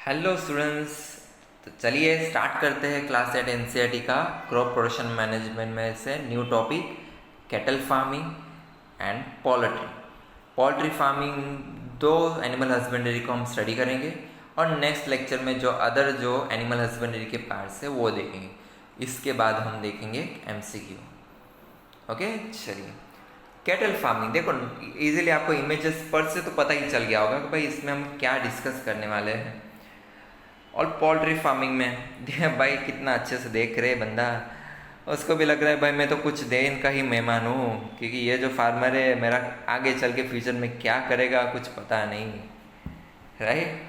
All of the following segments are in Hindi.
Hello students. तो चलिए स्टार्ट करते हैं क्लास एट एनसीईआरटी का क्रॉप प्रोडक्शन मैनेजमेंट में से new topic cattle farming and poultry. Poultry farming दो एनिमल हस्बेंड्री को हम स्टडी करेंगे और नेक्स्ट लेक्चर में जो एनिमल हस्बेंड्री के पार्ट्स है वो देखेंगे। इसके बाद हम देखेंगे एमसीक्यू। ओके चलिए कैटल फार्मिंग देखो, इजीली आपको इमेजेस पर से तो पता ही चल गया होगा कि भाई इसमें हम क्या डिस्कस करने वाले हैं। और पोल्ट्री फार्मिंग में भाई कितना अच्छे से देख रहे बंदा, उसको भी लग रहा है भाई मैं तो कुछ दिन का ही मेहमान हूँ, क्योंकि ये जो फार्मर है मेरा आगे चल के फ्यूचर में क्या करेगा कुछ पता नहीं। राइट,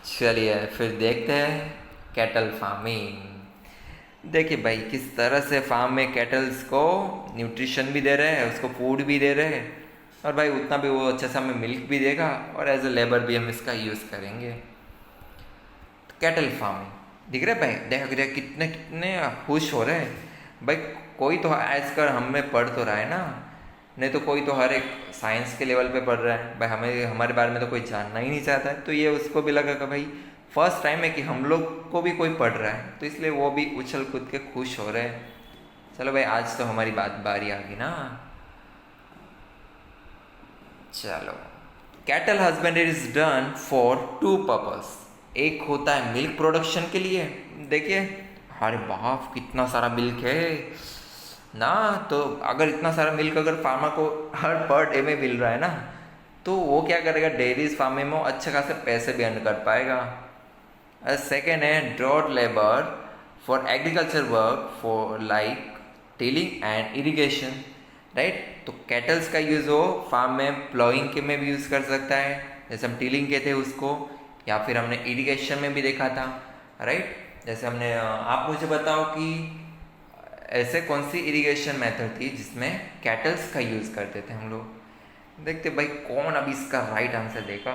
चलिए फिर देखते हैं कैटल फार्मिंग। देखिए भाई किस तरह से फार्म में कैटल्स को न्यूट्रिशन भी दे रहे हैं, उसको फूड भी दे रहे हैं, और भाई उतना भी वो अच्छे से हमें मिल्क भी देगा और एज ए लेबर भी हम इसका यूज़ करेंगे। कैटल फार्मिंग दिख रहा है भाई, देख कितने कितने खुश हो रहे हैं भाई। कोई तो एज कर हम में पढ़ तो रहा है ना, नहीं तो कोई तो हर एक साइंस के लेवल पे पढ़ रहा है भाई, हमें हमारे बारे में तो कोई जानना ही नहीं चाहता है। तो ये उसको भी लगा कि भाई फर्स्ट टाइम है कि हम लोग को भी कोई पढ़ रहा है, तो इसलिए वो भी उछल कूद के खुश हो रहे हैं। चलो भाई आज तो हमारी बारी आ गई ना। चलो cattle husbandry is done for two purpose. एक होता है मिल्क प्रोडक्शन के लिए। देखिए अरे बाप कितना सारा मिल्क है ना, तो अगर इतना सारा मिल्क अगर फार्मर को हर पर डे में मिल रहा है ना, तो वो क्या करेगा, डेयरीज फार्मिंग में अच्छे खासे पैसे भी अर्न कर पाएगा। सेकेंड है draught labour for agriculture work for like tilling and irrigation. Right, तो कैटल्स का यूज़ हो फार्म में प्लॉइंग के में भी यूज़ कर सकता है, जैसे हम टिलिंग के थे उसको, या फिर हमने इरिगेशन में भी देखा था। राइट, जैसे हमने आप मुझे बताओ कि ऐसे कौन सी इरिगेशन मेथड थी जिसमें कैटल्स का यूज़ करते थे हम लोग। देखते भाई कौन अभी इसका राइट आंसर देगा।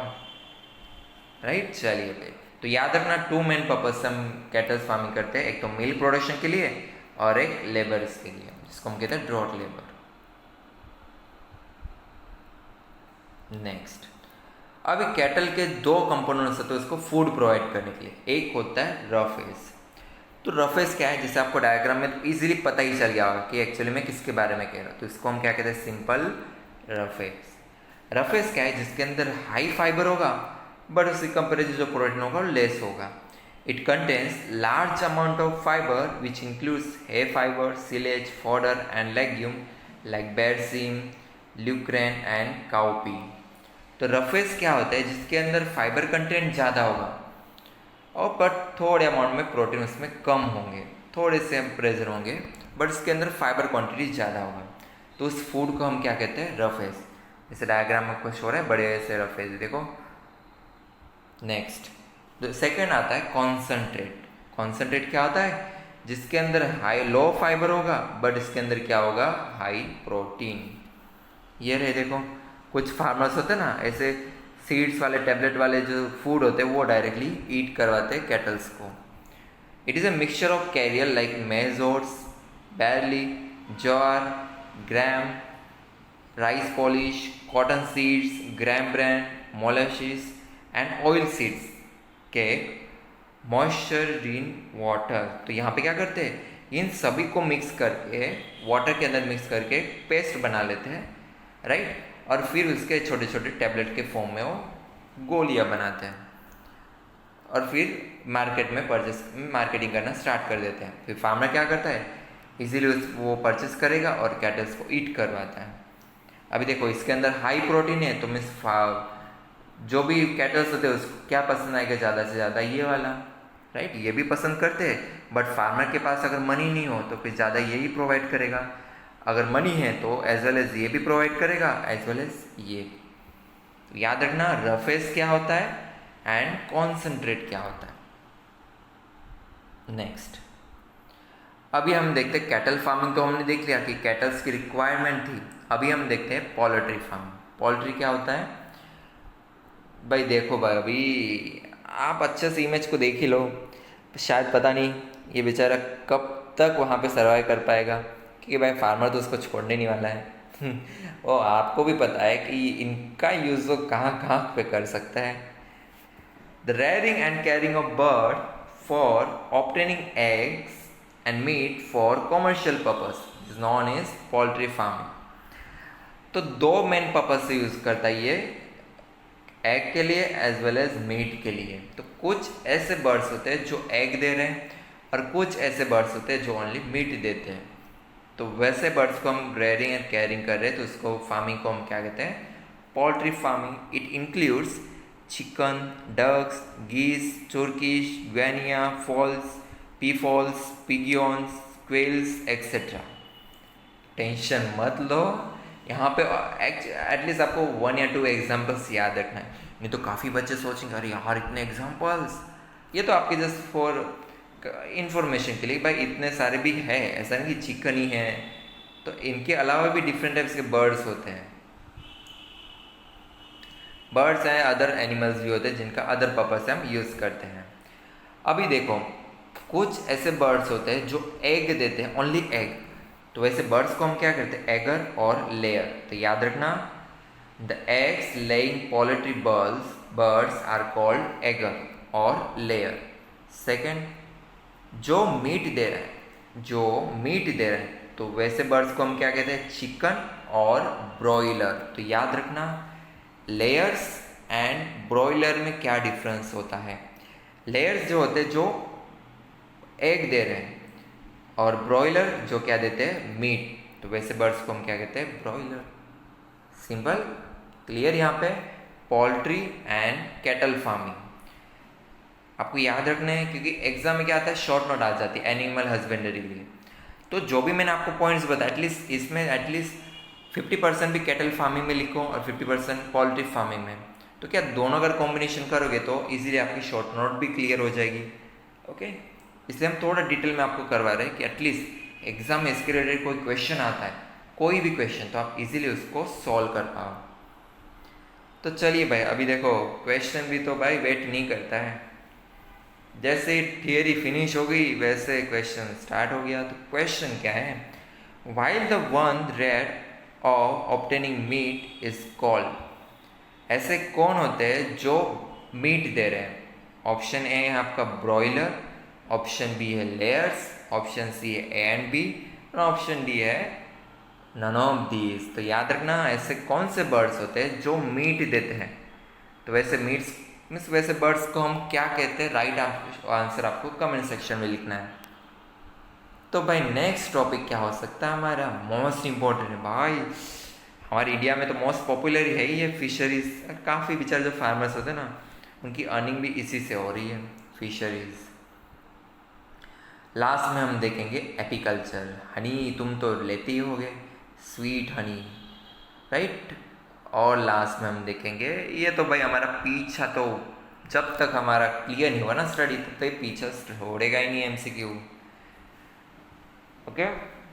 राइट, चलिए भाई तो याद रखना टू मेन पर्पज से हम कैटल्स फार्मिंग करते हैं, एक तो मिल्क प्रोडक्शन के लिए और एक लेबर्स के लिए, जिसको हम कहते हैं ड्रॉट लेबर। नेक्स्ट, अभी कैटल के दो कंपोनेंट्स होते हैं उसको फूड प्रोवाइड करने के लिए। एक होता है रफेज। तो रफेज क्या है, जैसे आपको डायग्राम में तो इजीली पता ही चल गया होगा कि एक्चुअली मैं किसके बारे में कह रहा हूँ। तो इसको हम क्या कहते हैं, सिंपल रफेज। रफेज क्या है, जिसके अंदर हाई फाइबर होगा बट उसकी कंपेरिजन जो प्रोटीन होगा लेस होगा। It contains large amount of fibre which includes hay fibre, silage, fodder and legume like berseem, lucerne and cowpea. तो रफेज क्या होता है, जिसके अंदर फाइबर कंटेंट ज़्यादा होगा और बट थोड़े अमाउंट में प्रोटीन उसमें कम होंगे, थोड़े से प्रेशर होंगे बट इसके अंदर फाइबर क्वांटिटी ज़्यादा होगा। तो उस फूड को हम क्या कहते हैं, रफेज। जैसे डायग्राम में कुछ हो रहा है बड़े से रफेज देखो। नेक्स्ट सेकेंड आता है कॉन्सनट्रेट। कॉन्सनट्रेट क्या होता है, जिसके अंदर हाई लो फाइबर होगा बट इसके अंदर क्या होगा, हाई प्रोटीन। ये रहे देखो, कुछ फार्मर्स होते हैं ना ऐसे सीड्स वाले टैबलेट वाले जो फूड होते हैं वो डायरेक्टली ईट करवाते हैं कैटल्स को। It is a mixture of carrier like maize oats, barley, jowar, gram, rice polish, cotton seeds, gram brand, molasses and oil seeds के मॉइस्चर इन वाटर। तो यहाँ पे क्या करते हैं, इन सभी को मिक्स करके वाटर के अंदर मिक्स करके पेस्ट बना लेते हैं। राइट, और फिर उसके छोटे छोटे टैबलेट के फॉर्म में वो गोलियाँ बनाते हैं और फिर मार्केट में मार्केटिंग करना स्टार्ट कर देते हैं। फिर फार्मर क्या करता है, इजीली वो परचेस करेगा और कैटल्स को ईट करवाता है। अभी देखो इसके अंदर हाई प्रोटीन है, तो मीन्स जो भी कैटल्स होते हैं उसको क्या पसंद आएगा ज़्यादा से ज़्यादा, ये वाला। राइट, ये भी पसंद करते हैं, बट फार्मर के पास अगर मनी नहीं हो तो फिर ज़्यादा यही प्रोवाइड करेगा। अगर मनी है तो एज वेल एज ये भी प्रोवाइड करेगा एज वेल एज ये। तो याद रखना रफेज क्या होता है एंड कॉन्सेंट्रेट क्या होता है। नेक्स्ट, अभी हम देखते हैं कैटल फार्मिंग तो हमने देख लिया कि कैटल्स की रिक्वायरमेंट थी। अभी हम देखते हैं पोल्ट्री फार्मिंग। पोल्ट्री क्या होता है भाई, देखो भाई अभी आप अच्छे से इमेज को देख ही लो, शायद पता नहीं ये बेचारा कब तक वहाँ पे सर्वाइव कर पाएगा, क्योंकि भाई फार्मर तो उसको छोड़ने नहीं वाला है और आपको भी पता है कि इनका यूज़ वो कहाँ कहाँ पे कर सकता है। The rearing and caring of bird for obtaining eggs and meat for commercial purpose is known as poultry farming. तो दो मेन पर्पज से यूज करता है ये, एग के लिए एज वेल एज मीट के लिए। तो कुछ ऐसे बर्ड्स होते हैं जो एग दे रहे हैं और कुछ ऐसे बर्ड्स होते हैं जो ओनली मीट देते हैं। तो वैसे बर्ड्स को हम रेयरिंग एंड केयरिंग कर रहे हैं तो उसको फार्मिंग को हम क्या कहते हैं, poultry farming. It includes chicken, ducks, geese, turkeys, guinea, fowls, peafowls, pigeons, quails etcetera. Tension मत लो, यहाँ पे एटलीस्ट आपको 1 या 2 एग्जाम्पल्स याद रखना है, नहीं तो काफ़ी बच्चे सोचेंगे अरे यार इतने एग्जाम्पल्स। ये तो आपके जस्ट फॉर इंफॉर्मेशन के लिए, भाई इतने सारे भी है, ऐसा नहीं कि चिकन ही है, तो इनके अलावा भी डिफरेंट टाइप्स के बर्ड्स होते हैं। बर्ड्स हैं, अदर एनिमल्स भी होते हैं जिनका अदर पर्पज से हम यूज़ करते हैं। अभी देखो कुछ ऐसे बर्ड्स होते हैं जो एग देते हैं, ओनली एग। तो वैसे बर्ड्स को हम क्या करते हैं, एगर और लेयर। तो याद रखना, the eggs laying poultry birds are called egger और लेयर। सेकेंड, जो मीट दे रहे हैं तो वैसे बर्ड्स को हम क्या कहते हैं, चिकन और ब्रॉयलर। तो याद रखना, लेयर्स एंड ब्रॉयलर में क्या डिफरेंस होता है। लेयर्स जो होते हैं जो एग दे रहे हैं और ब्रॉयलर जो क्या देते हैं, मीट। तो वैसे बर्ड्स को हम क्या कहते हैं, ब्रॉयलर। Simple, clear. यहाँ पे पोल्ट्री एंड कैटल फार्मिंग आपको याद रखना है, क्योंकि एग्जाम में क्या आता है, शॉर्ट नोट आ जाती है एनिमल हस्बेंड्री के लिए। तो जो भी मैंने आपको पॉइंट्स बताया, एटलीस्ट इसमें एटलीस्ट 50% भी कैटल फार्मिंग में लिखो और 50% पोल्ट्री फार्मिंग में। तो क्या दोनों अगर कॉम्बिनेशन करोगे तो इजीली आपकी शॉर्ट नोट भी क्लियर हो जाएगी। ओके, इसलिए हम थोड़ा डिटेल में आपको करवा रहे हैं कि एटलीस्ट एग्जाम में इसके रिलेटेड कोई क्वेश्चन आता है, कोई भी क्वेश्चन, तो आप इजीली उसको सॉल्व कर पाओ। तो चलिए भाई, अभी देखो क्वेश्चन भी तो भाई वेट नहीं करता है। जैसे थियरी फिनिश हो गई वैसे क्वेश्चन स्टार्ट हो गया। तो क्वेश्चन क्या है, while the one rate of obtaining meat is called. ऐसे कौन होते हैं जो मीट दे रहे हैं। ऑप्शन ए है आपका ब्रॉयलर, ऑप्शन बी है लेयर्स, ऑप्शन सी है ए एंड बी और ऑप्शन डी है नन ऑफ दीज। तो याद रखना, ऐसे कौन से बर्ड्स होते हैं जो मीट देते हैं। तो वैसे मीट्स मीन्स वैसे बर्ड्स को हम क्या कहते हैं, राइट आंसर आपको कमेंट सेक्शन में लिखना है। तो भाई नेक्स्ट टॉपिक क्या हो सकता है हमारा, मोस्ट इम्पोर्टेंट है भाई। हमारे इंडिया में तो मोस्ट पॉपुलर ही है ये फिशरीज। काफ़ी बेचारे जो फार्मर्स होते हैं ना, उनकी अर्निंग भी इसी से हो रही है, फिशरीज। लास्ट में हम देखेंगे एपीकल्चर। हनी तुम तो लेते ही होगे, स्वीट हनी, राइट। और लास्ट में हम देखेंगे, ये तो भाई हमारा पीछा तो जब तक हमारा क्लियर नहीं हुआ ना स्टडी, तब तक पीछा छोड़ेगा ही नहीं एमसीक्यू। ओके,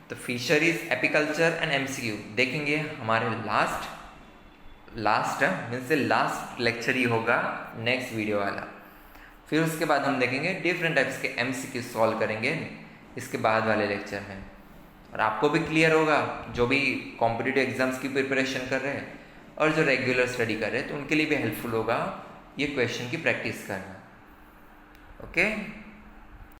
तो फिशरीज, एपीकल्चर एंड एमसीक्यू देखेंगे हमारे लास्ट लेक्चर ही होगा नेक्स्ट वीडियो वाला। फिर उसके बाद हम देखेंगे डिफरेंट टाइप्स के एमसीक्यू सॉल्व करेंगे इसके बाद वाले लेक्चर में। और आपको भी क्लियर होगा, जो भी कॉम्पिटिटिव एग्जाम्स की प्रिपरेशन कर रहे हैं और जो रेगुलर स्टडी कर रहे हैं, तो उनके लिए भी हेल्पफुल होगा ये क्वेश्चन की प्रैक्टिस करना। ओके।